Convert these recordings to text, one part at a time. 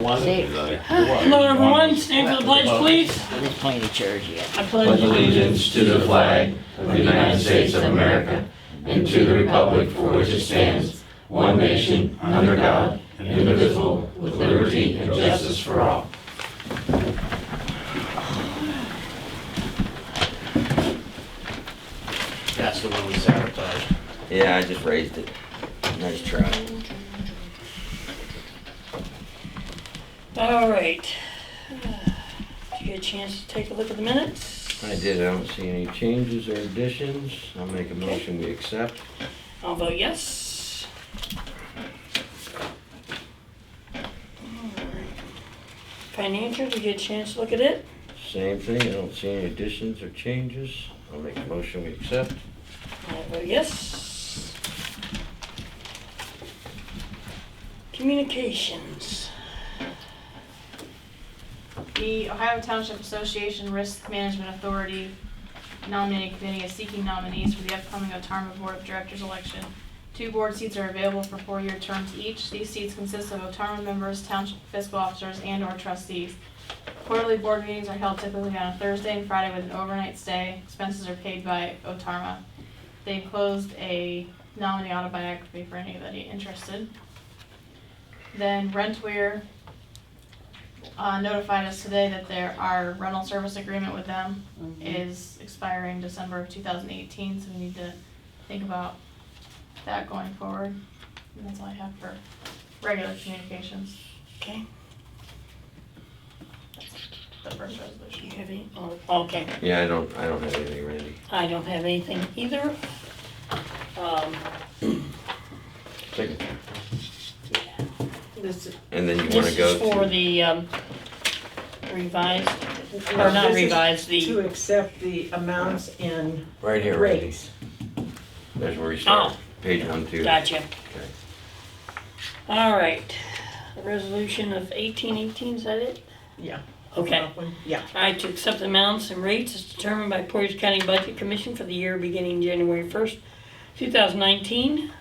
Hello everyone, stand for the pledge please. There's plenty of chairs yet. I Pledge allegiance to the flag of the United States of America and to the republic for which it stands, one nation, under God, indivisible, with liberty and justice for all. That's the one we sabotaged. Yeah, I just raised it. Nice try. All right. Did you get a chance to take a look at the minutes? I did. I don't see any changes or additions. I'll make a motion we accept. I'll vote yes. Financial, did you get a chance to look at it? Same thing. I don't see any additions or changes. I'll make a motion we accept. I'll vote yes. Communications. The Ohio Township Association Risk Management Authority nominating committee is seeking nominees for the upcoming Otarma Board of Directors election. 2 board seats are available for 4-year terms each. These seats consist of Otarma members, township fiscal officers, and/or trustees. Quarterly board meetings are held typically on a Thursday and Friday with an overnight stay. Expenses are paid by Otarma. They enclosed a nominee autobiography for anybody interested. Then Rentweir notified us today that our rental service agreement with them is expiring December of 2018, so we need to think about that going forward. And that's all I have for regular communications. Okay. The first Do resolution. you have any? Oh, okay. Yeah, I don't have anything, Randy. I don't have anything either. Second. This And then you want to go is for to... the revised, or not This is revised, To the, accept the amounts in Right here, Randy. rates. There's where we start. Oh. Page 1, 2. gotcha. Okay. All right. The resolution of 1818, is that it? Yeah. Okay. Yeah. All right, to accept the amounts and rates as determined by Portage County Budget Commission for the year beginning January 1st, 2019.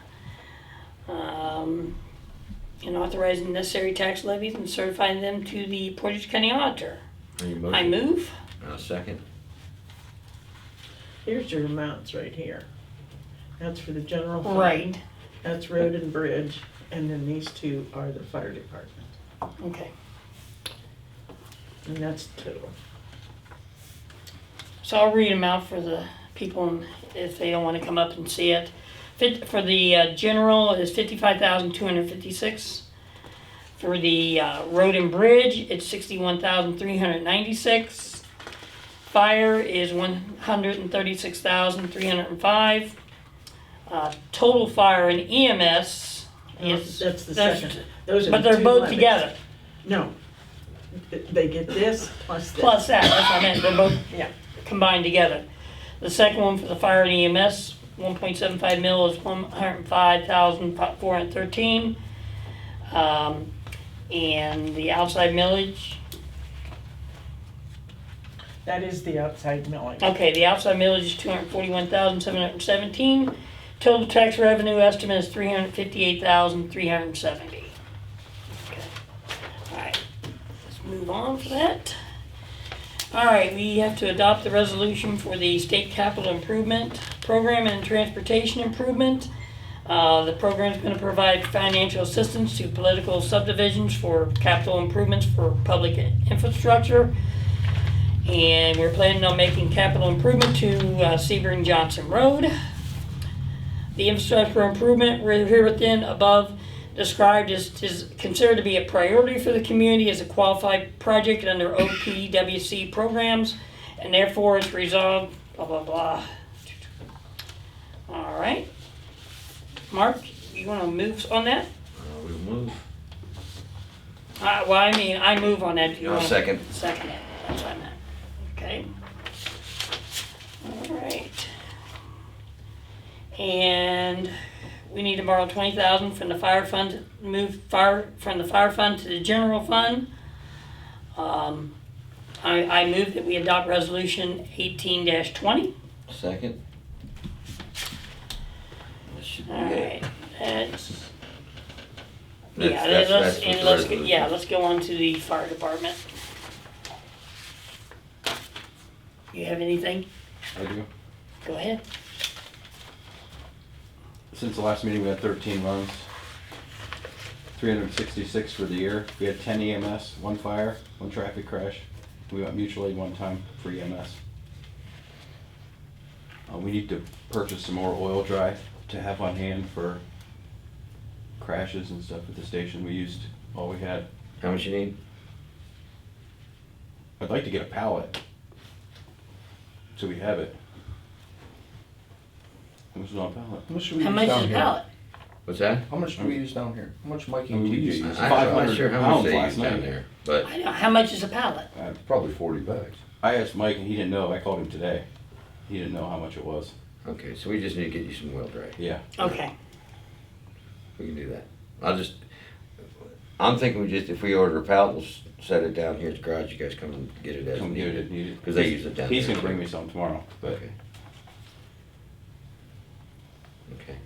And authorizing necessary tax levies and certifying them to the Portage County Auditor. Any motion? I move. Second. Here's your amounts right here. That's for the general fund. Right. That's road and bridge, and then these 2 are the fire department. Okay. And that's total. So I'll read them out for the people if they don't want to come up and see it. For the general is $55,256. For the road and bridge, it's $61,396. Fire is $136,305. Total fire and EMS is That's the second. Those are but the they're 2 both levies. together. No. They get this plus this. Plus that, that's what I meant. They're both Yeah. combined together. The second one for the fire and EMS, 1.75 mil is $105,413. And the outside millage, That is the outside millage. okay, the outside millage is $241,717. Total tax revenue estimate is $358,370. Okay. All right, let's move on for that. All right, we have to adopt the resolution for the state capital improvement program and transportation improvement. The program is going to provide financial assistance to political subdivisions for capital improvements for public infrastructure. And we're planning on making capital improvement to Sebring Johnson Road. The infrastructure improvement here within above described is considered to be a priority for the community as a qualified project under OPWC programs, and therefore it's resolved, blah, blah, blah. All right. Mark, you want to move on that? We'll move. Well, I mean, I move on that. Do you I'll wanna second. Second it. That's what I meant. Okay. All right. And we need to borrow $20,000 from the fire fund, move fire from the fire fund to the general fund. I move that we adopt resolution 18-20. Second. This should be All it. right. That's Yeah, That's let's, what and the let's, resolution yeah, is. let's go on to the fire department. You have anything? I do. Go ahead. Since the last meeting, we had 13 runs, 366 for the year. We had 10 EMS, 1 fire, 1 traffic crash. We got mutual aid 1 time for EMS. We need to purchase some more oil dry to have on hand for crashes and stuff at the station. We used all we had. How much you need? I'd like to get a pallet, so we have it. How much is on a pallet? How much do we How use much down is a here? pallet? What's that? How much do we use down here? How much Mikey I mean, and we TJ used- use? I'm not 500 sure how much pounds they last use down night. there, but I don't know, how much is a pallet? Probably 40 bags. I asked Mike and he didn't know. I called him today. He didn't know how much it was. okay, so we just need to get you some oil dry. Yeah. Okay, We can do that. I'm thinking if we order a pallet, we'll set it down here at the garage. You guys come and get it as Come get needed. it needed. Because they use it down He's there. gonna bring me some tomorrow, but Okay. Okay.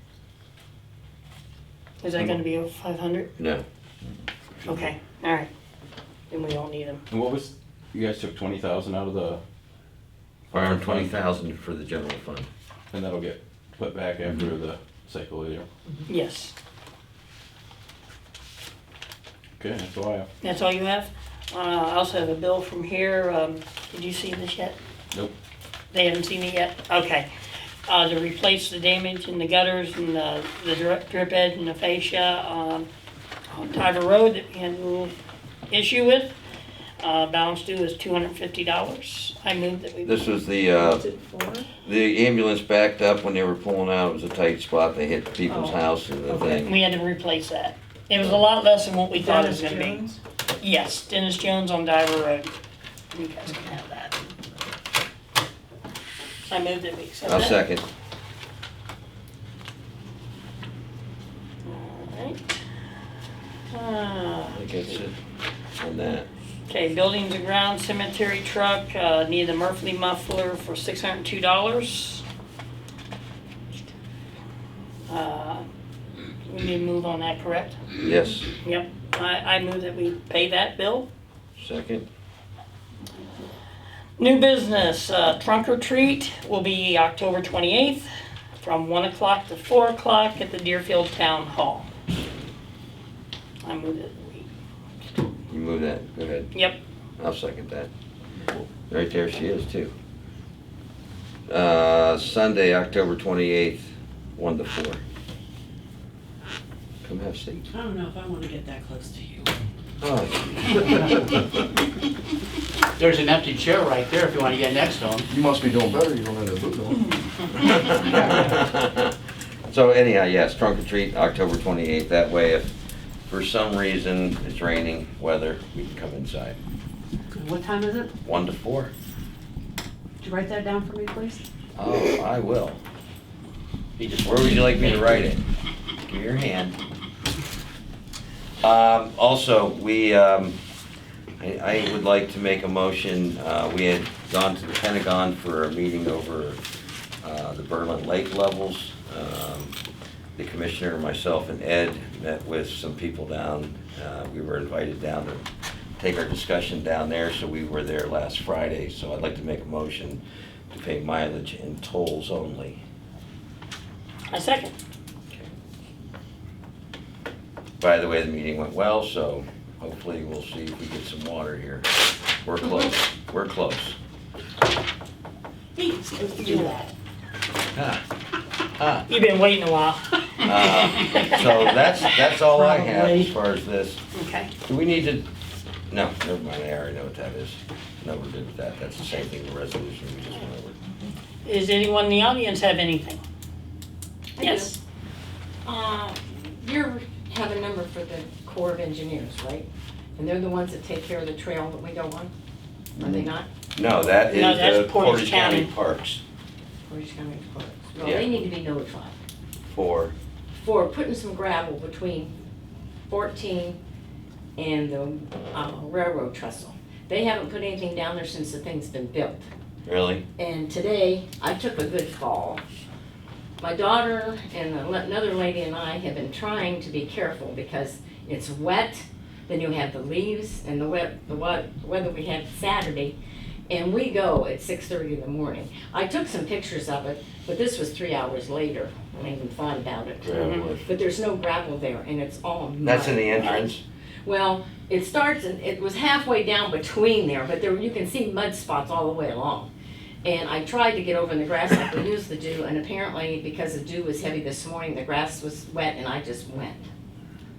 is that gonna be over 500? No, Okay, all right. Then we don't need them. and what was, you guys took 20,000 out of the, around 20,000 for the general fund. and that'll get put back after the cycle later. Yes, Okay, that's all I have. that's all you have? I also have a bill from here, did you see this yet? Nope. They haven't seen it yet? Okay. To replace the damage in the gutters and the drip edge and the fascia on Tiver Road that we had a little issue with. Balance due is $250. I moved that we. This was What's it for? the ambulance backed up when they were pulling out. It was a tight spot. They hit people's Oh, house and the okay. thing. We had to replace that. It was a lot less than what we thought it was Dennis gonna be. Jones? Yes, Dennis Jones on Diver Road. You guys can have that. I moved that we accept I'll that. second. Alright. I think that's it on that. Okay, buildings and grounds, cemetery truck, need the Murphy muffler for $602. We need to move on that, correct? Yes, Yep, I move that we pay that bill. second. New business, trunk or treat will be October 28th from 1 o'clock to 4 o'clock at the Deerfield Town Hall. I move that we, You move that. Go ahead. yep, I'll second that. Right there she is too. Sunday, October 28th, 1 to 4. Come have a seat. I don't know if I want to get that close to you. Oh, There's an empty chair right there if you want to get next to him. You must be doing better, you don't have the boot on. So anyhow, yes, trunk or treat, October 28th. That way, if for some reason it's raining, weather, we can come inside. What time is it? 1 to 4. Could you write that down for me, please? Oh, I will. He just Where would you like me to write it? Give me your hand. Also, I would like to make a motion. We had gone to the Pentagon for a meeting over the Berlin Lake levels. The commissioner, myself, and Ed met with some people down. We were invited down to take our discussion down there, so we were there last Friday. So I'd like to make a motion to pay mileage and tolls only. I second. By the way, the meeting went well, so hopefully we'll see if we get some water here. We're close. We're close. He's supposed to do that. You've been waiting a while. So that's all I have as far as this. Okay. Do we need to, no, never mind, I already know what that is. No, we're good with that. That's the same thing, the resolution we just went over. Does anyone in the audience have anything? Yes. You have a number for the Corps of Engineers, right? And they're the ones that take care of the trail that we go on? Are they not? No, that No, is that's the Portage Portage County County. Parks Portage County Parks. Well, Yeah. they need to be notified for, for putting some gravel between 14 and the railroad trestle. They haven't put anything down there since the thing's been built. really? And today, I took a good fall. My daughter and another lady and I have been trying to be careful because It's wet, then you have the leaves and the weather we had Saturday, and we go at 6:30 in the morning. I took some pictures of it, but this was 3 hours later when I even thought about it. Gravel. But there's no gravel there, and it's all mud. That's in the entrance? Well, it starts, and it was halfway down between there, but there, you can see mud spots all the way along. And I tried to get over in the grass like we used to do, and apparently because the dew was heavy this morning, the grass was wet, and I just went.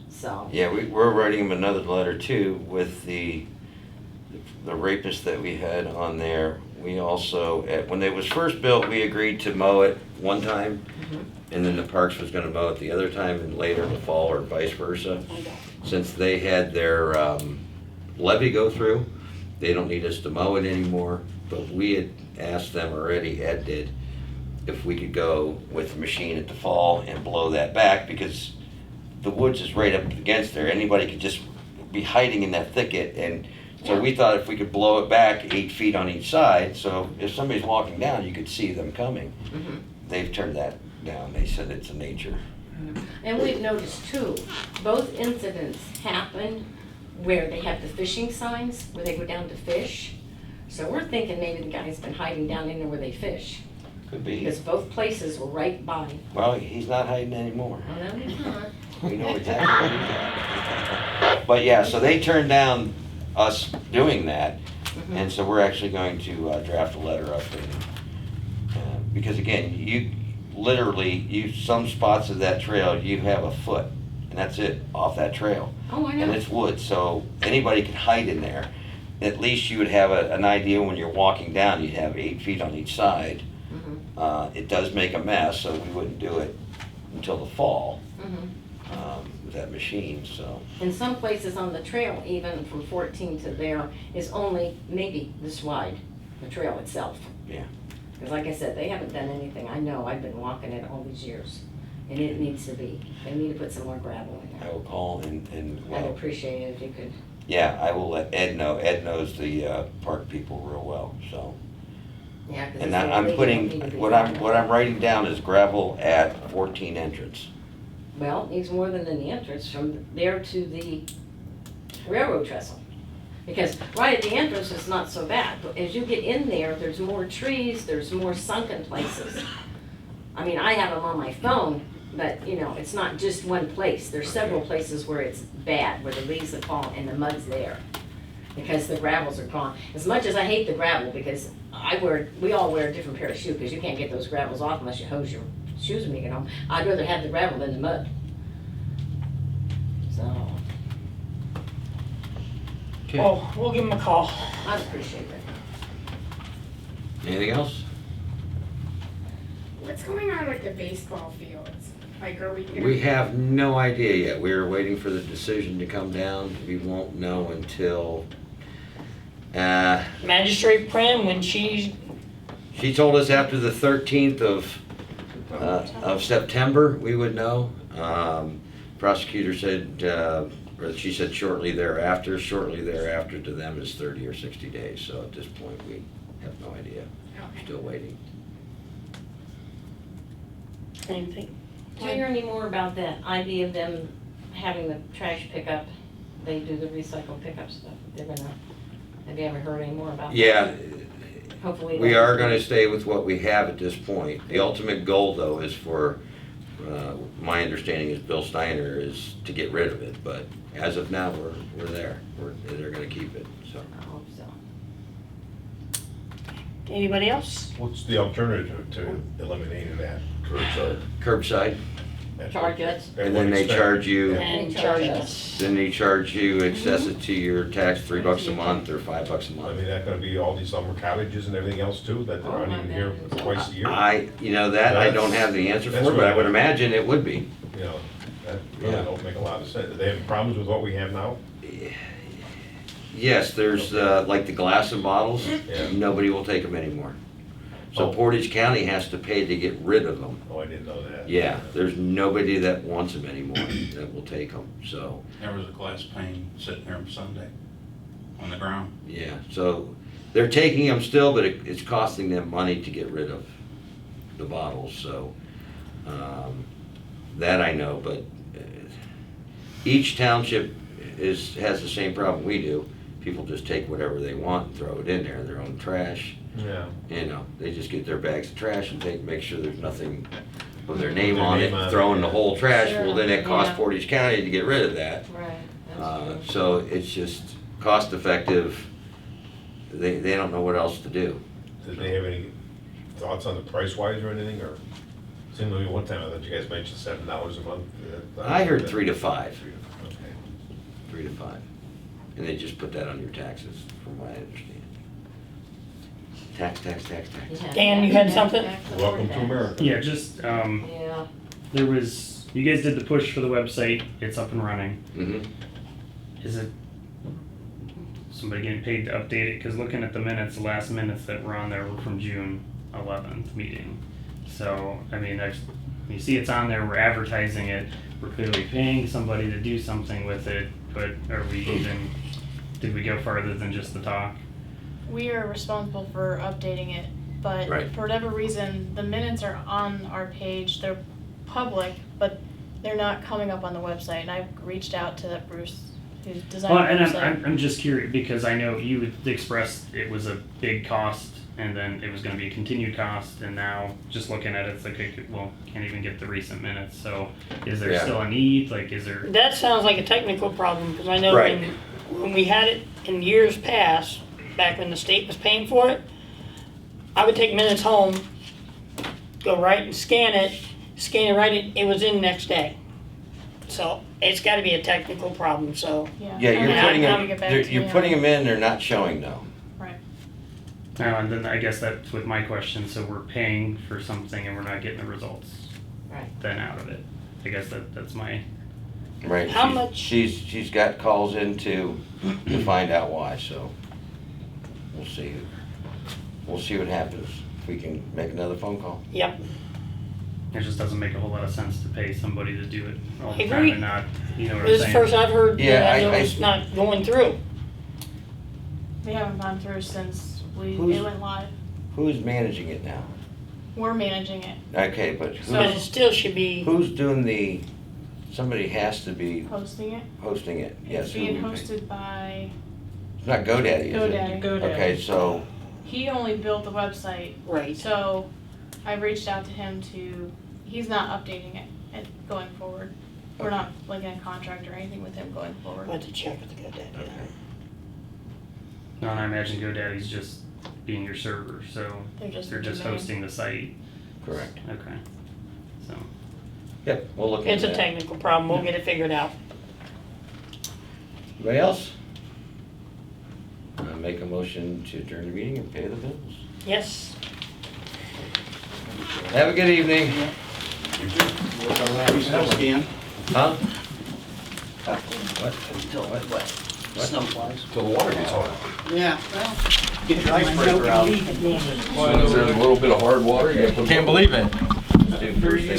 So, Yeah, we're writing him another letter too with the rapist that we had on there. We also, when they was first built, we agreed to mow it one time, and then the Parks was gonna mow it the other time, and later in the fall, or vice versa. Since they had their levee go through, they don't need us to mow it anymore, but we had asked them already, Ed did, if we could go with the machine at the fall and blow that back, because the woods is right up against there. Anybody could just be hiding in that thicket, and so we thought if we could blow it back 8 feet on each side, so if somebody's walking down, you could see them coming. They've turned that down. They said it's a nature. and we've noticed too, both incidents happened where they have the fishing signs, where they go down to fish. So we're thinking maybe the guy's been hiding down in there where they fish, Could be. because both places were right by. Well, he's not hiding anymore. Oh, no, he's not. We know exactly what he's at. But yeah, so they turned down us doing that, and so we're actually going to draft a letter up. Because again, you literally, some spots of that trail, you have a foot, and that's it, off that trail. Oh, I And know. it's wood, so anybody could hide in there. At least you would have an idea when you're walking down, you'd have 8 feet on each side. It does make a mess, so we wouldn't do it until the fall with that machine, so. In some places on the trail, even from 14 to there, is only maybe this wide, the trail itself. Yeah. Because like I said, they haven't done anything. I know, I've been walking it all these years, and it needs to be. They need to put some more gravel in I there. will call and I'd well, appreciate it if you could. yeah, I will let Ed know. Ed knows the park people real well, so. Yeah, 'cause And it's I'm really putting, need to be what done. I'm writing down is gravel at 14 entrance. Well, it needs more than the entrance, from there to the railroad trestle. Because right at the entrance, it's not so bad, but as you get in there, there's more trees, there's more sunken places. I mean, I have them on my phone, but you know, it's not just one place. There's several places where it's bad, where the leaves have fallen and the mud's there. Because the gravels are gone. As much as I hate the gravel, because we all wear a different pair of shoes, because you can't get those gravels off unless you hose your shoes when you get home. I'd rather have the gravel than the mud. So, Oh, we'll give him a call. I'd appreciate it. Anything else? What's going on with the baseball fields? Like, are we gonna? We have no idea yet. We're waiting for the decision to come down. We won't know until, Magistrate Prim, when she told us after the 13th of September, we would know. Prosecutor said, or she said shortly thereafter. Shortly thereafter to them is 30 or 60 days. So at this point, we have no idea. We're still waiting. anything. Do you hear any more about that idea of them having the trash pickup? They do the recycle pickup stuff. Have you ever heard any more about that? Yeah, Hopefully. we are going to stay with what we have at this point. The ultimate goal, though, is for, my understanding is Bill Steiner is to get rid of it, but as of now, we're there. They're going to keep it, so. I hope so. Anybody else? What's the alternative to eliminating that curbside? Curbside, Charge us. and then they charge you, And charge us. then they charge you, access it to your tax, $3 a month or $5 a I month. mean, that's gonna be all these summer cottages and everything else too, that aren't even here twice a year? That I don't have the answer for, but I would imagine it would be. You know, that really Yeah. don't make a lot of sense. Do they have problems with what we have now? Yes, there's, like the glass and bottles, Yeah. nobody will take them anymore. So Oh. Portage County has to pay to get rid of them. Oh, I didn't know that. Yeah, there's nobody that wants them anymore that will take them, so, There was a glass pane sitting there on Sunday on the ground. yeah. So they're taking them still, but it's costing them money to get rid of the bottles, so, that I know, but each township has the same problem we do. People just take whatever they want and throw it in there, their own trash. Yeah. You know, they just get their bags of trash and make sure there's nothing with their name Their on name it, on it, throwing the yeah. whole trash. Sure, Well, then it costs yeah. Portage County to get rid of that. Right, that's true. So it's just cost effective. They don't know what else to do. Did they have any thoughts on the price wise or anything, or? Seemed to me one time, I thought you guys mentioned $7 a month. I heard 3 to 5. Okay. 3 to 5. And they just put that on your taxes, from what I understand. Tax. Yeah. Dan, you had something? Welcome to America. Yeah, just, Yeah, there was, you guys did the push for the website, it's up and running. Mm-hmm. Is it somebody getting paid to update it? Because looking at the minutes, the last minutes that were on there were from June 11th meeting. So, I mean, you see it's on there, we're advertising it, we're clearly paying somebody to do something with it, but did we go farther than just the talk? We are responsible for updating it, but Right. for whatever reason, the minutes are on our page, they're public, but they're not coming up on the website, and I've reached out to Bruce, who designed Well, the and website. I'm just curious, because I know you had expressed it was a big cost, and then it was gonna be a continued cost, and now, just looking at it, it's like, well, can't even get the recent minutes, so is there Yeah. still a need, like, is there? That sounds like a technical problem, because I know Right. when we had it in years past, back when the state was paying for it, I would take minutes home, go right and scan it right, it was in next day. So it's gotta be a technical problem, so. Yeah, I you're mean, putting I'll them, get back to you're you. putting them in, they're not showing though. Right. Now, and then I guess that's with my question, so we're paying for something and we're not getting the results right. then out of it. I guess that's my, Right. How much- She's got calls in to find out why, so we'll see. We'll see what happens. If we can make another phone call. Yep, it just doesn't make a whole lot of sense to pay somebody to do it all I the time agree. and not, you know what I'm this is the saying? first I've heard Yeah, that I I- know I- it's not going through. They haven't gone through since Who's- it went live. Who's managing it now? We're managing it, Okay, but But it who's, still should be, who's doing somebody has to be hosting it. hosting it. Yes. It's who being we pay? hosted by It's not GoDaddy, is it? GoDaddy. Okay, so, He only built the website, right. so I reached out to him he's not updating it going forward. We're not like in a contract or anything with him going forward. I'll have to check with the GoDaddy. okay. No, and I imagine GoDaddy's just being your server, so They're just they're the just domain. hosting the site. Correct. Okay, so. Yep, we'll look It's into a that. technical problem, we'll get it figured out. Anybody else? Make a motion to adjourn the meeting and pay the bills. Yes. Have a good evening. Scan. Huh? Till the water gets hot. Yeah, well, get your icebreaker out. There's a little bit of hard water. Can't believe it. Do first thing.